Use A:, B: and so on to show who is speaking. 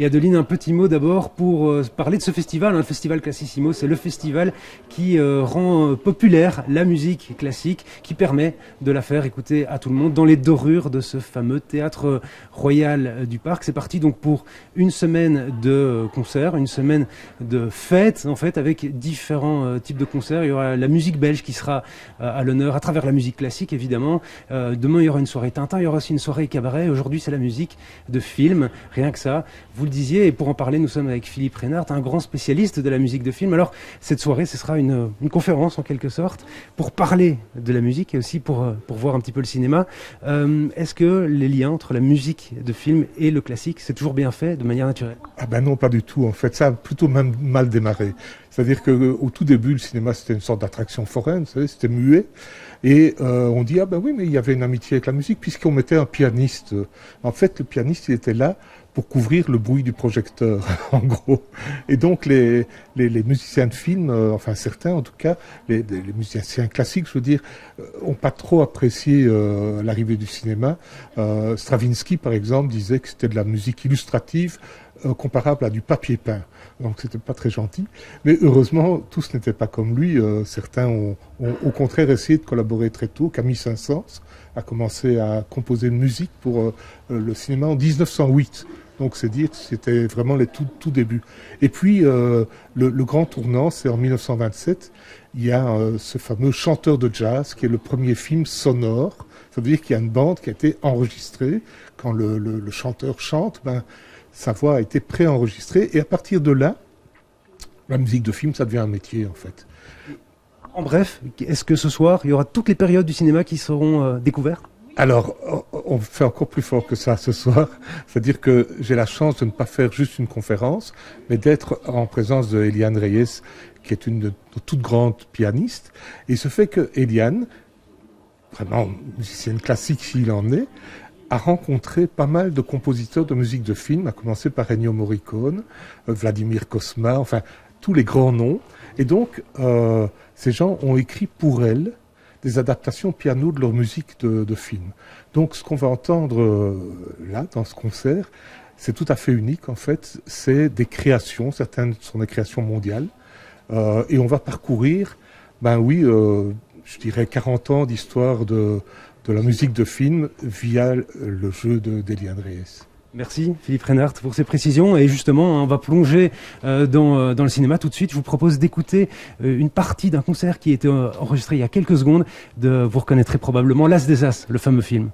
A: Et Adeline, un petit mot d'abord pour parler de ce festival, le festival Classissimo. C'est le festival qui rend populaire la musique classique, qui permet de la faire écouter à tout le monde dans les dorures de ce fameux théâtre royal du Parc. C'est parti donc pour une semaine de concerts, une semaine de fêtes en fait, avec différents types de concerts. Il y aura la musique belge qui sera à l'honneur à travers la musique classique évidemment. Demain il y aura une soirée Tintin, il y aura aussi une soirée cabaret. Aujourd'hui c'est la musique de film, rien que ça. Vous le disiez, et pour en parler, nous sommes avec Philippe Reynard, un grand spécialiste de la musique de film. Alors, cette soirée, ce sera une conférence en quelque sorte, pour parler de la musique et aussi pour voir un petit peu le cinéma. Est-ce que les liens entre la musique de film et le classique, c'est toujours bien fait, de manière naturelle?
B: Ah ben non, pas du tout. En fait, ça a plutôt même mal démarré. C'est-à-dire qu'au tout début, le cinéma, c'était une sorte d'attraction foraine, vous savez, c'était muet. Et on dit, ah ben oui, mais il y avait une amitié avec la musique, puisqu'on mettait un pianiste. En fait, le pianiste, il était là pour couvrir le bruit du projecteur, en gros. Et donc, les musiciens de film, enfin certains en tout cas, les musiciens classiques, je veux dire, ont pas trop apprécié l'arrivée du cinéma. Stravinsky, par exemple, disait que c'était de la musique illustrative comparable à du papier peint. Donc c'était pas très gentil. Mais heureusement, tous n'étaient pas comme lui. Certains ont au contraire essayé de collaborer très tôt. Camille Saint-Saëns a commencé à composer une musique pour le cinéma en 1908. Donc c'est dire, c'était vraiment les tout débuts. Et puis le grand tournant, c'est en 1927. Il y a ce fameux Chanteur de jazz qui est le premier film sonore. Ça veut dire qu'il y a une bande qui a été enregistrée. Quand le chanteur chante, ben sa voix a été préenregistrée. Et à partir de là, la musique de film, ça devient un métier en fait.
A: En bref, est-ce que ce soir, il y aura toutes les périodes du cinéma qui seront découvertes?
B: Alors, on fait encore plus fort que ça ce soir. C'est-à-dire que j'ai la chance de ne pas faire juste une conférence, mais d'être en présence de Eliane Reyes, qui est une de nos toutes grandes pianistes. Et ce fait que Eliane, vraiment musicienne classique s'il en est, a rencontré pas mal de compositeurs de musique de film, à commencer par Ennio Morricone, Vladimir Cosma, enfin tous les grands noms. Et donc, ces gens ont écrit pour elle des adaptations piano de leur musique de film. Donc ce qu'on va entendre là, dans ce concert, c'est tout à fait unique en fait. C'est des créations, certaines sont des créations mondiales. Et on va parcourir, je dirais 40 ans d'histoire de la musique de film via le jeu d'Eliane Reyes.
A: Merci Philippe Reynard pour ces précisions. Et justement, on va plonger dans le cinéma tout de suite. Je vous propose d'écouter une partie d'un concert qui a été enregistré il y a quelques secondes. Vous reconnaîtrez probablement L'As des As, le fameux film.